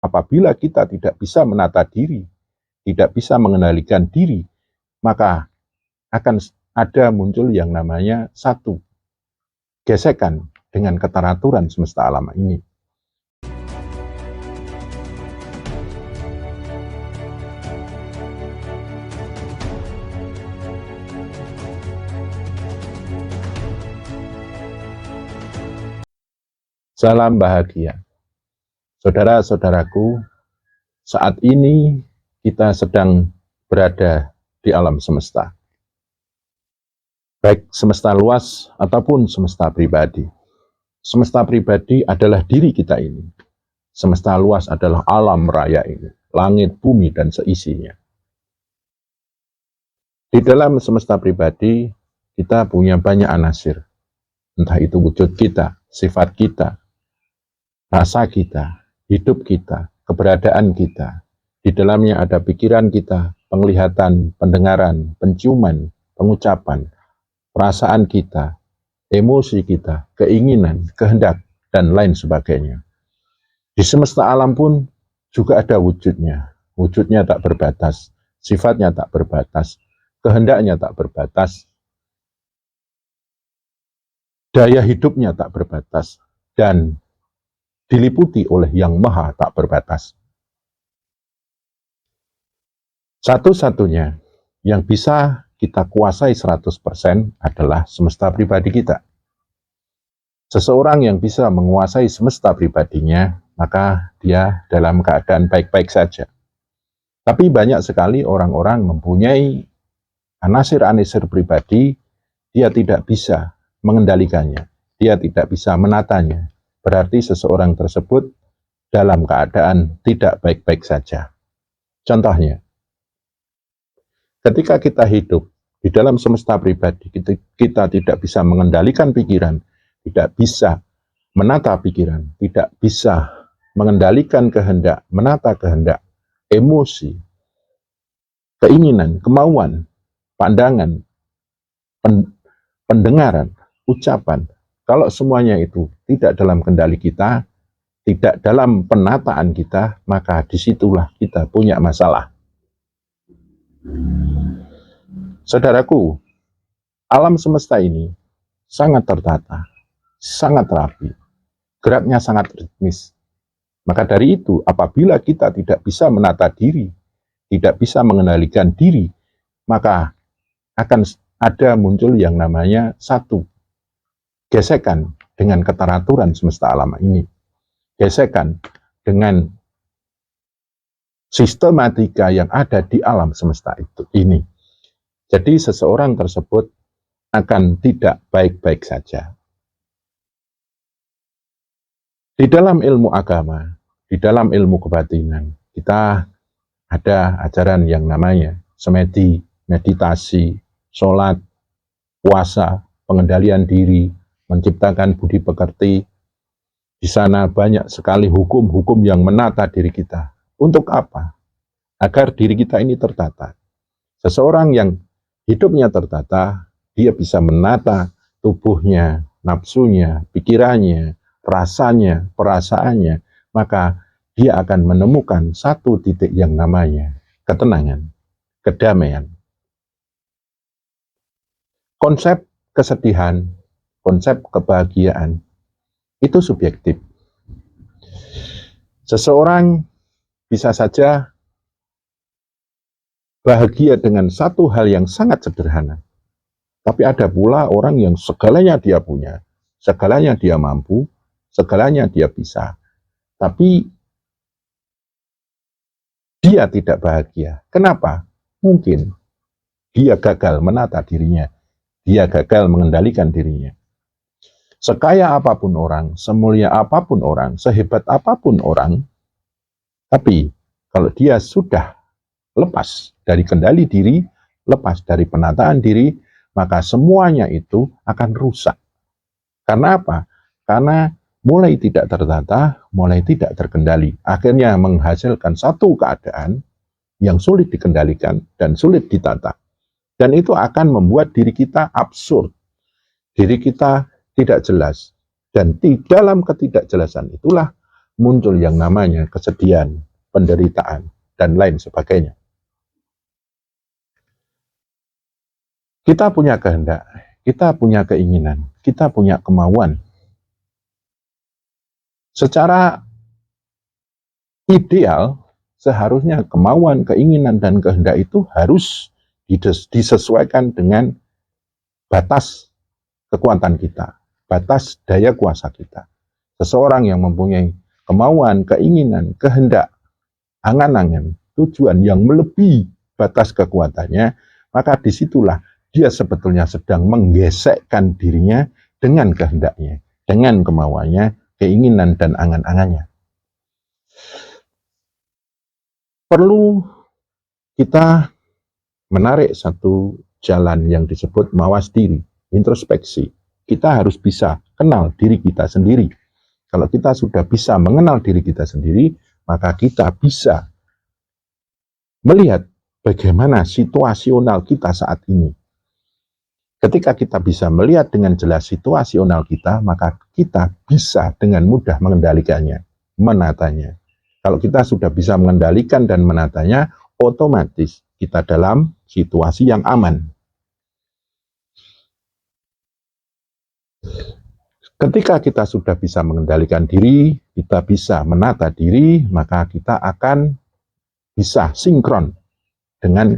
apabila kita tidak bisa menata diri, tidak bisa mengendalikan diri, maka akan ada muncul yang namanya satu, gesekan dengan keteraturan semesta alam ini. Salam bahagia. Saudara-saudaraku, saat ini kita sedang berada di alam semesta. Baik semesta luas ataupun semesta pribadi. Semesta pribadi adalah diri kita ini. Semesta luas adalah alam raya ini, langit, bumi, dan seisinya. Di dalam semesta pribadi, kita punya banyak anasir. Entah itu wujud kita, sifat kita, rasa kita, hidup kita, keberadaan kita. Di dalamnya ada pikiran kita, penglihatan, pendengaran, penciuman, pengucapan, perasaan kita, emosi kita, keinginan, kehendak, dan lain sebagainya. Di semesta alam pun juga ada wujudnya. Wujudnya tak berbatas, sifatnya tak berbatas, kehendaknya tak berbatas, daya hidupnya tak berbatas, dan diliputi oleh Yang Maha tak berbatas. Satu-satunya yang bisa kita kuasai 100% adalah semesta pribadi kita. Seseorang yang bisa menguasai semesta pribadinya, maka dia dalam keadaan baik-baik saja. Tapi banyak sekali orang-orang mempunyai anasir-anasir pribadi, dia tidak bisa mengendalikannya, dia tidak bisa menatanya. Berarti seseorang tersebut dalam keadaan tidak baik-baik saja. Contohnya, ketika kita hidup di dalam semesta pribadi, kita tidak bisa mengendalikan pikiran, tidak bisa menata pikiran, tidak bisa mengendalikan kehendak, menata kehendak, emosi, keinginan, kemauan, pandangan, pendengaran, ucapan. Kalau semuanya itu tidak dalam kendali kita, tidak dalam penataan kita, maka disitulah kita punya masalah. Saudaraku, alam semesta ini sangat tertata, sangat rapi, geraknya sangat ritmis. Maka dari itu, apabila kita tidak bisa menata diri, tidak bisa mengendalikan diri, maka akan ada muncul yang namanya satu, gesekan dengan keteraturan semesta alam ini. Gesekan dengan sistematika yang ada di alam semesta ini. Jadi seseorang tersebut akan tidak baik-baik saja. Di dalam ilmu agama, di dalam ilmu kebatinan, kita ada ajaran yang namanya semedi, meditasi, sholat, puasa, pengendalian diri, menciptakan budi pekerti. Di sana banyak sekali hukum-hukum yang menata diri kita. Untuk apa? Agar diri kita ini tertata. Seseorang yang hidupnya tertata, dia bisa menata tubuhnya, nafsunya, pikirannya, rasanya, perasaannya, maka dia akan menemukan satu titik yang namanya ketenangan, kedamaian. Konsep kesedihan, konsep kebahagiaan, itu subjektif. Seseorang bisa saja bahagia dengan satu hal yang sangat sederhana. Tapi ada pula orang yang segalanya dia punya, segalanya dia mampu, segalanya dia bisa. Tapi dia tidak bahagia. Kenapa? Mungkin dia gagal menata dirinya, dia gagal mengendalikan dirinya. Sekaya apapun orang, semulia apapun orang, sehebat apapun orang, tapi kalau dia sudah lepas dari kendali diri, lepas dari penataan diri, maka semuanya itu akan rusak. Karena apa? Karena mulai tidak tertata, mulai tidak terkendali. Akhirnya menghasilkan satu keadaan yang sulit dikendalikan dan sulit ditata. Dan itu akan membuat diri kita absurd. Diri kita tidak jelas. Dan di dalam ketidakjelasan itulah muncul yang namanya kesedihan, penderitaan, dan lain sebagainya. Kita punya kehendak, kita punya keinginan, kita punya kemauan. Secara ideal, seharusnya kemauan, keinginan, dan kehendak itu harus disesuaikan dengan batas kekuatan kita, batas daya kuasa kita. Seseorang yang mempunyai kemauan, keinginan, kehendak, angan-angan, tujuan yang melebihi batas kekuatannya, maka disitulah dia sebetulnya sedang menggesekkan dirinya dengan kehendaknya, dengan kemauannya, keinginan, dan angan-angannya. Perlu kita menarik satu jalan yang disebut mawas diri, introspeksi. Kita harus bisa kenal diri kita sendiri. Kalau kita sudah bisa mengenal diri kita sendiri, maka kita bisa melihat bagaimana situasional kita saat ini. Ketika kita bisa melihat dengan jelas situasional kita, maka kita bisa dengan mudah mengendalikannya, menatanya. Kalau kita sudah bisa mengendalikan dan menatanya, otomatis kita dalam situasi yang aman. Ketika kita sudah bisa mengendalikan diri, kita bisa menata diri, maka kita akan bisa sinkron dengan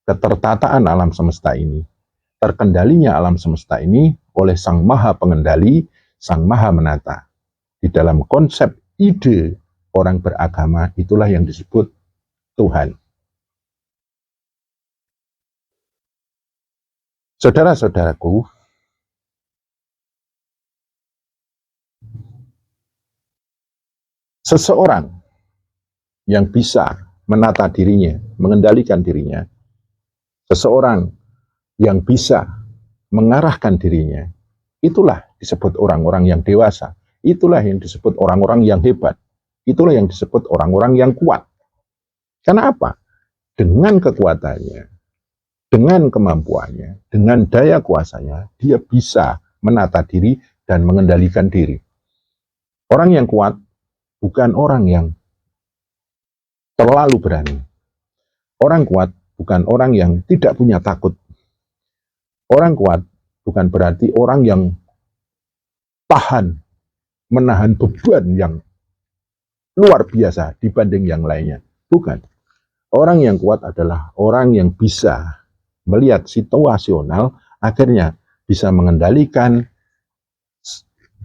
ketertataan alam semesta ini. Terkendalinya alam semesta ini oleh Sang Maha Pengendali, Sang Maha Menata. Di dalam konsep ide orang beragama, itulah yang disebut Tuhan. Saudara-saudaraku, seseorang yang bisa menata dirinya, mengendalikan dirinya, seseorang yang bisa mengarahkan dirinya, itulah disebut orang-orang yang dewasa, itulah yang disebut orang-orang yang hebat, itulah yang disebut orang-orang yang kuat. Karena apa? Dengan kekuatannya, dengan kemampuannya, dengan daya kuasanya, dia bisa menata diri dan mengendalikan diri. Orang yang kuat bukan orang yang terlalu berani. Orang kuat bukan orang yang tidak punya takut. Orang kuat bukan berarti orang yang tahan, menahan beban yang luar biasa dibanding yang lainnya. Bukan. Orang yang kuat adalah orang yang bisa melihat situasional, akhirnya bisa mengendalikan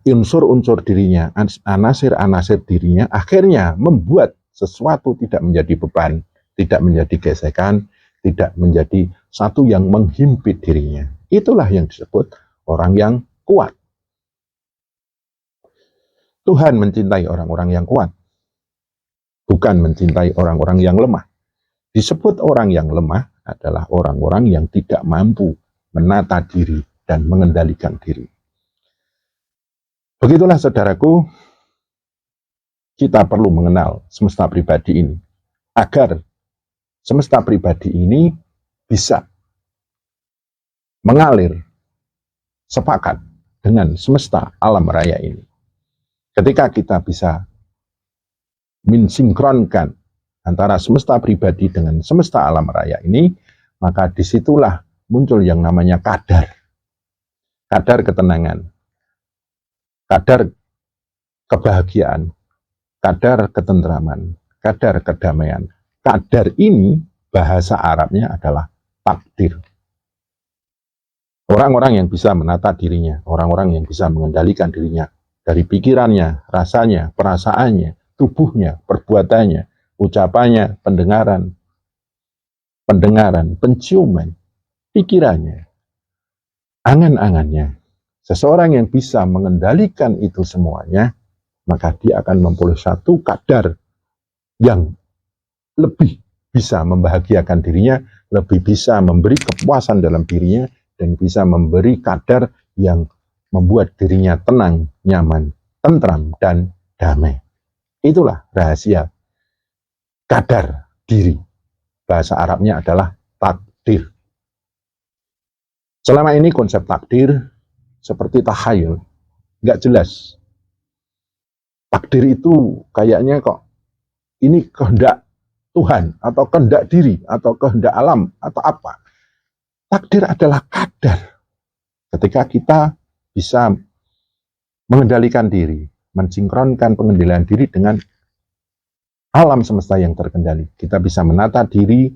unsur-unsur dirinya, anasir-anasir dirinya, akhirnya membuat sesuatu tidak menjadi beban, tidak menjadi gesekan, tidak menjadi satu yang menghimpit dirinya. Itulah yang disebut orang yang kuat. Tuhan mencintai orang-orang yang kuat, bukan mencintai orang-orang yang lemah. Disebut orang yang lemah adalah orang-orang yang tidak mampu menata diri dan mengendalikan diri. Begitulah saudaraku, kita perlu mengenal semesta pribadi ini, agar semesta pribadi ini bisa mengalir sepakat dengan semesta alam raya ini. Ketika kita bisa mensinkronkan antara semesta pribadi dengan semesta alam raya ini, maka disitulah muncul yang namanya kadar. Kadar ketenangan, kadar kebahagiaan, kadar ketentraman, kadar kedamaian. Kadar ini bahasa Arabnya adalah takdir. Orang-orang yang bisa menata dirinya, orang-orang yang bisa mengendalikan dirinya dari pikirannya, rasanya, perasaannya, tubuhnya, perbuatannya, ucapannya, pendengaran, penciuman, pikirannya, angan-angannya. Seseorang yang bisa mengendalikan itu semuanya, maka dia akan memperoleh satu kadar yang lebih bisa membahagiakan dirinya, lebih bisa memberi kepuasan dalam dirinya, dan bisa memberi kadar yang membuat dirinya tenang, nyaman, tentram, dan damai. Itulah rahasia kadar diri. Bahasa Arabnya adalah takdir. Selama ini konsep takdir seperti takhayul, nggak jelas. Takdir itu kayaknya kok ini kehendak Tuhan atau kehendak diri atau kehendak alam atau apa. Takdir adalah kadar. Ketika kita bisa mengendalikan diri, mensinkronkan pengendalian diri dengan alam semesta yang terkendali. Kita bisa menata diri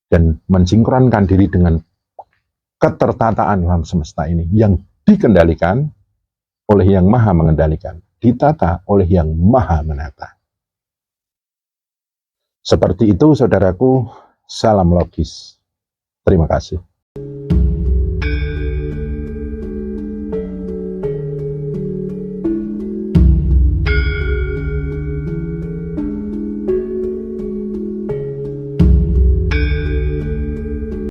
dan mensinkronkan diri dengan ketertataan alam semesta ini yang dikendalikan oleh yang maha mengendalikan, ditata oleh yang maha menata. Seperti itu saudaraku, salam logis. Terima kasih.